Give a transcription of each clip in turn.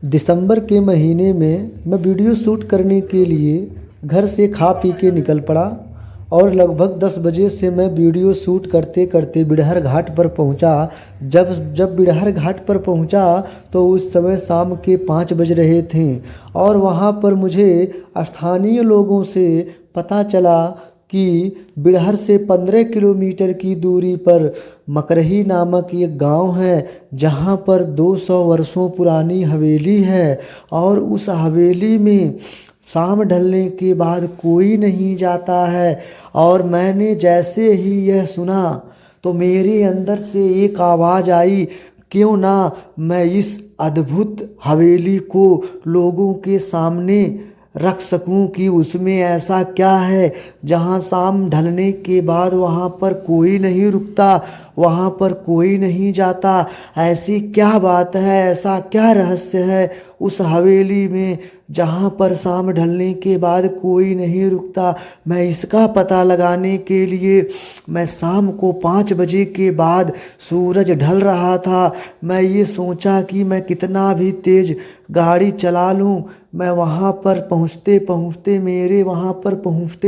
दिसंबर के महीने में मैं वीडियो शूट करने के लिए घर से खा पी के निकल पड़ा और लगभग 10 बजे से मैं वीडियो शूट करते करते बिडहर घाट पर पहुंचा। जब बिडहर घाट पर पहुंचा तो उस समय शाम के 5 बज रहे थे और वहां पर मुझे स्थानीय लोगों से पता चला कि बिडहर से 15 किलोमीटर की दूरी पर मकरही नामक एक गांव है जहां पर 200 वर्षों पुरानी हवेली है और उस हवेली में शाम ढलने के बाद कोई नहीं जाता है। और मैंने जैसे ही यह सुना तो मेरे अंदर से एक आवाज़ आई, क्यों ना मैं इस अद्भुत हवेली को लोगों के सामने रख सकूं कि उसमें ऐसा क्या है जहां शाम ढलने के बाद वहां पर कोई नहीं रुकता, वहां पर कोई नहीं जाता। ऐसी क्या बात है, ऐसा क्या रहस्य है उस हवेली में जहां पर शाम ढलने के बाद कोई नहीं रुकता। मैं इसका पता लगाने के लिए मैं शाम को 5 बजे के बाद सूरज ढल रहा था। मैं ये सोचा कि मैं कितना भी तेज़ गाड़ी चला लूं, मैं वहाँ पर पहुँचते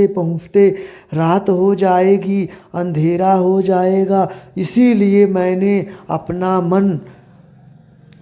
पहुँचते रात हो जाएगी, अंधेरा हो जाएगा। इसीलिए मैंने अपना मन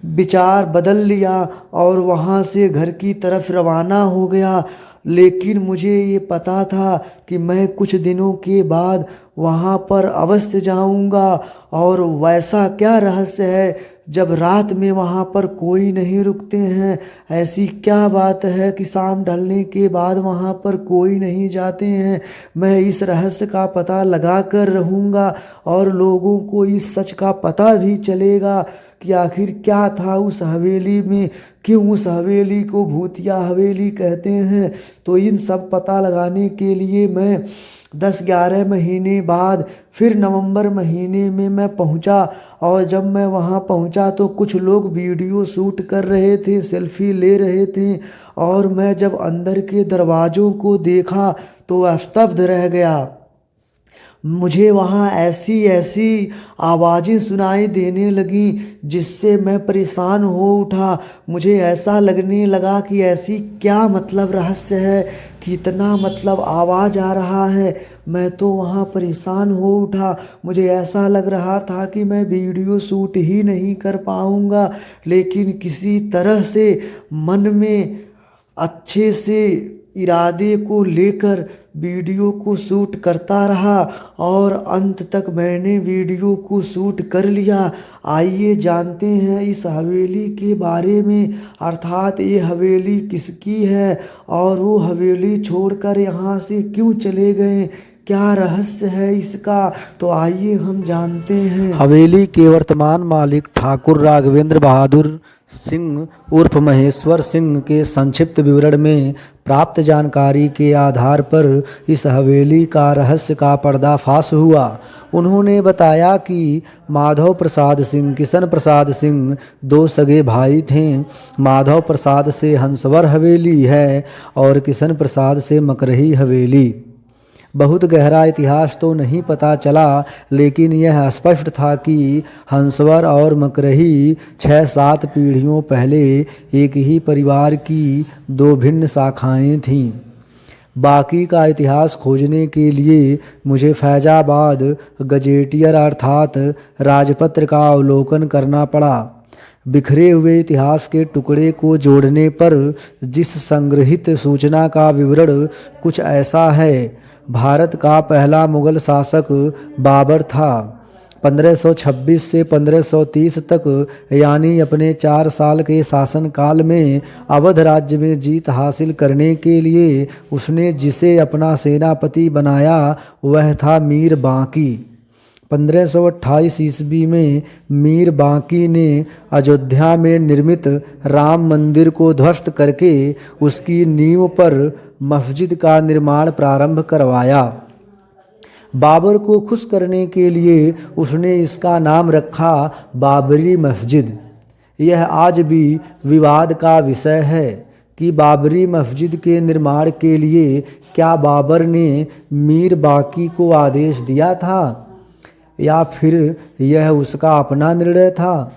विचार बदल लिया और वहाँ से घर की तरफ रवाना हो गया। लेकिन मुझे ये पता था कि मैं कुछ दिनों के बाद वहाँ पर अवश्य जाऊँगा। और वैसा क्या रहस्य है जब रात में वहाँ पर कोई नहीं रुकते हैं, ऐसी क्या बात है कि शाम ढलने के बाद वहाँ पर कोई नहीं जाते हैं। मैं इस रहस्य का पता लगा कर रहूँगा और लोगों को इस सच का पता भी चलेगा कि आखिर क्या था उस हवेली में, क्यों उस हवेली को भूतिया हवेली कहते हैं। तो इन सब पता लगाने के लिए मैं 10-11 महीने बाद फिर नवंबर महीने में मैं पहुंचा। और जब मैं वहां पहुंचा तो कुछ लोग वीडियो शूट कर रहे थे, सेल्फी ले रहे थे और मैं जब अंदर के दरवाज़ों को देखा तो स्तब्ध रह गया। मुझे वहाँ ऐसी ऐसी आवाज़ें सुनाई देने लगी जिससे मैं परेशान हो उठा। मुझे ऐसा लगने लगा कि ऐसी क्या मतलब रहस्य है कि इतना मतलब आवाज़ आ रहा है। मैं तो वहाँ परेशान हो उठा। मुझे ऐसा लग रहा था कि मैं वीडियो शूट ही नहीं कर पाऊँगा। लेकिन किसी तरह से मन में अच्छे से इरादे को लेकर वीडियो को शूट करता रहा और अंत तक मैंने वीडियो को शूट कर लिया। आइए जानते हैं इस हवेली के बारे में, अर्थात ये हवेली किसकी है और वो हवेली छोड़कर यहाँ से क्यों चले गए, क्या रहस्य है इसका। तो आइए हम जानते हैं। हवेली के वर्तमान मालिक ठाकुर राघवेंद्र बहादुर सिंह उर्फ महेश्वर सिंह के संक्षिप्त विवरण में प्राप्त जानकारी के आधार पर इस हवेली का रहस्य का पर्दाफाश हुआ। उन्होंने बताया कि माधव प्रसाद सिंह, किशन प्रसाद सिंह 2 सगे भाई थे। माधव प्रसाद से हंसवर हवेली है और किशन प्रसाद से मकरही हवेली। बहुत गहरा इतिहास तो नहीं पता चला, लेकिन यह स्पष्ट था कि हंसवर और मकरही 6-7 पीढ़ियों पहले एक ही परिवार की 2 भिन्न शाखाएं थीं। बाकी का इतिहास खोजने के लिए मुझे फैजाबाद गजेटियर अर्थात राजपत्र का अवलोकन करना पड़ा। बिखरे हुए इतिहास के टुकड़े को जोड़ने पर जिस संग्रहित सूचना का विवरण कुछ ऐसा है। भारत का पहला मुगल शासक बाबर था। 1526 से 1530 तक यानी अपने 4 साल के शासनकाल में अवध राज्य में जीत हासिल करने के लिए उसने जिसे अपना सेनापति बनाया वह था मीर बांकी। 1528 ईस्वी में मीर बांकी ने अयोध्या में निर्मित राम मंदिर को ध्वस्त करके उसकी नींव पर मस्जिद का निर्माण प्रारंभ करवाया। बाबर को खुश करने के लिए उसने इसका नाम रखा बाबरी मस्जिद। यह आज भी विवाद का विषय है कि बाबरी मस्जिद के निर्माण के लिए क्या बाबर ने मीर बांकी को आदेश दिया था या फिर यह उसका अपना निर्णय था।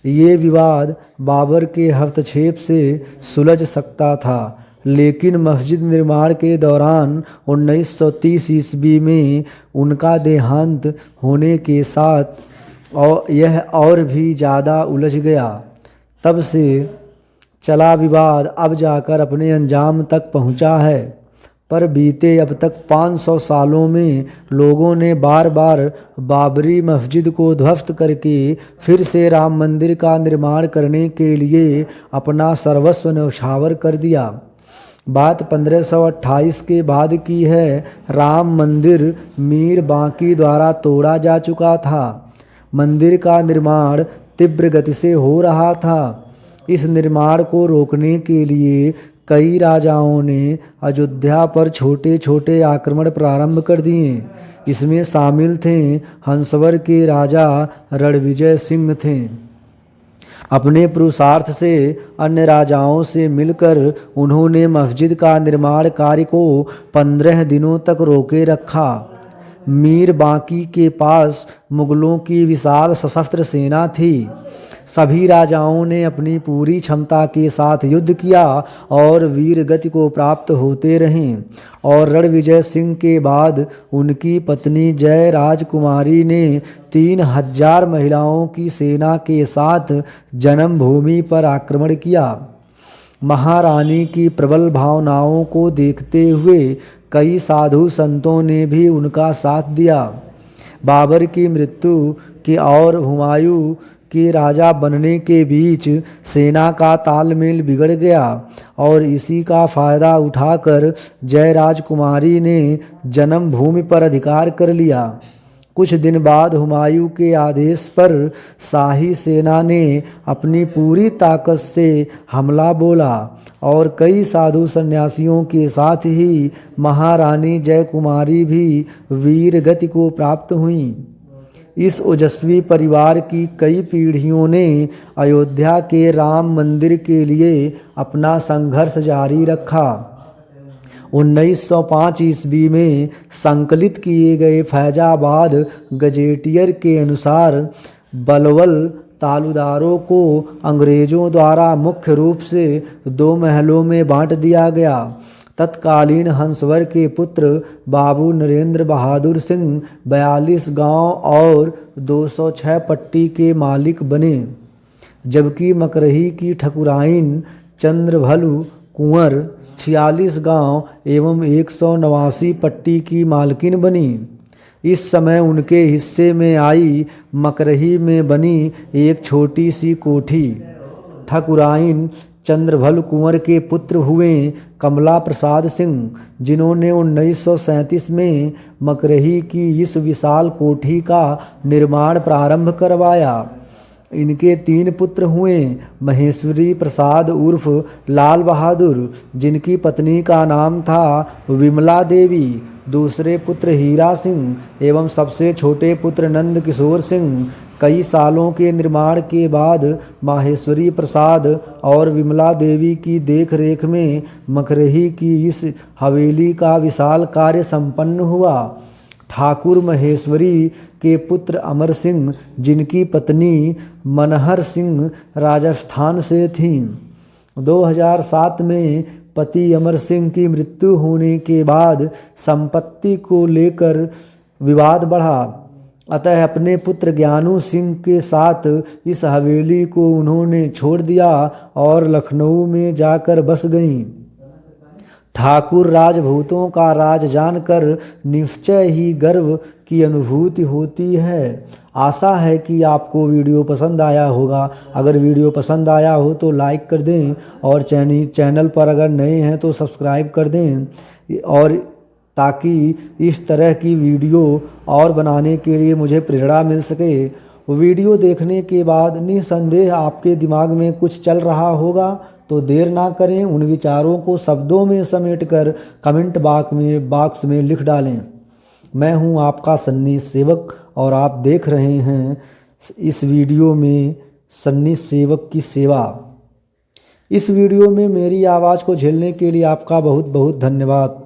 ये विवाद बाबर के हस्तक्षेप से सुलझ सकता था, लेकिन मस्जिद निर्माण के दौरान 1930 ईस्वी में उनका देहांत होने के साथ और यह और भी ज़्यादा उलझ गया। तब से चला विवाद अब जाकर अपने अंजाम तक पहुंचा है। पर बीते अब तक 500 सालों में लोगों ने बार बार बाबरी मस्जिद को ध्वस्त करके फिर से राम मंदिर का निर्माण करने के लिए अपना सर्वस्व न्यौछावर कर दिया। बात 1528 के बाद की है। राम मंदिर मीर बांकी द्वारा तोड़ा जा चुका था। मंदिर का निर्माण तीव्र गति से हो रहा था। इस निर्माण को रोकने के लिए कई राजाओं ने अयोध्या पर छोटे छोटे आक्रमण प्रारंभ कर दिए। इसमें शामिल थे हंसवर के राजा रणविजय सिंह थे। अपने पुरुषार्थ से अन्य राजाओं से मिलकर उन्होंने मस्जिद का निर्माण कार्य को 15 दिनों तक रोके रखा। मीर बांकी के पास मुगलों की विशाल सशस्त्र सेना थी। सभी राजाओं ने अपनी पूरी क्षमता के साथ युद्ध किया और वीर गति को प्राप्त होते रहे। और रणविजय सिंह के बाद उनकी पत्नी जय राजकुमारी ने 3000 महिलाओं की सेना के साथ जन्मभूमि पर आक्रमण किया। महारानी की प्रबल भावनाओं को देखते हुए कई साधु संतों ने भी उनका साथ दिया। बाबर की मृत्यु के और हुमायूं के राजा बनने के बीच सेना का तालमेल बिगड़ गया और इसी का फायदा उठाकर जय राजकुमारी ने जन्मभूमि पर अधिकार कर लिया। कुछ दिन बाद हुमायूं के आदेश पर शाही सेना ने अपनी पूरी ताकत से हमला बोला और कई साधु सन्यासियों के साथ ही महारानी जय कुमारी भी वीर गति को प्राप्त हुईं। इस ओजस्वी परिवार की कई पीढ़ियों ने अयोध्या के राम मंदिर के लिए अपना संघर्ष जारी रखा। 1905 ईस्वी में संकलित किए गए फैजाबाद गजेटियर के अनुसार बलवल तालुदारों को अंग्रेजों द्वारा मुख्य रूप से 2 महलों में बांट दिया गया। तत्कालीन हंसवर के पुत्र बाबू नरेंद्र बहादुर सिंह 42 गांव और 206 पट्टी के मालिक बने, जबकि मकरही की ठकुराइन चंद्रभलु कुंवर 46 गांव एवं 189 पट्टी की मालकिन बनी। इस समय उनके हिस्से में आई मकरही में बनी एक छोटी सी कोठी। ठकुराइन चंद्रभल कुंवर के पुत्र हुए कमला प्रसाद सिंह, जिन्होंने 1937 में मकरही की इस विशाल कोठी का निर्माण प्रारंभ करवाया। इनके 3 पुत्र हुए, महेश्वरी प्रसाद उर्फ लाल बहादुर, जिनकी पत्नी का नाम था विमला देवी, दूसरे पुत्र हीरा सिंह एवं सबसे छोटे पुत्र नंद किशोर सिंह। कई सालों के निर्माण के बाद माहेश्वरी प्रसाद और विमला देवी की देखरेख में मकरही की इस हवेली का विशाल कार्य संपन्न हुआ। ठाकुर महेश्वरी के पुत्र अमर सिंह, जिनकी पत्नी मनहर सिंह राजस्थान से थीं। 2007 में पति अमर सिंह की मृत्यु होने के बाद संपत्ति को लेकर विवाद बढ़ा, अतः अपने पुत्र ज्ञानू सिंह के साथ इस हवेली को उन्होंने छोड़ दिया और लखनऊ में जाकर बस गईं। ठाकुर राजभूतों का राज जानकर निश्चय ही गर्व की अनुभूति होती है। आशा है कि आपको वीडियो पसंद आया होगा। अगर वीडियो पसंद आया हो तो लाइक कर दें और चैनल पर अगर नए हैं तो सब्सक्राइब कर दें, और ताकि इस तरह की वीडियो और बनाने के लिए मुझे प्रेरणा मिल सके। वीडियो देखने के बाद निसंदेह आपके दिमाग में कुछ चल रहा होगा, तो देर ना करें, उन विचारों को शब्दों में समेटकर कमेंट बॉक्स में लिख डालें। मैं हूं आपका सन्नी सेवक और आप देख रहे हैं इस वीडियो में सन्नी सेवक की सेवा। इस वीडियो में मेरी आवाज़ को झेलने के लिए आपका बहुत बहुत धन्यवाद।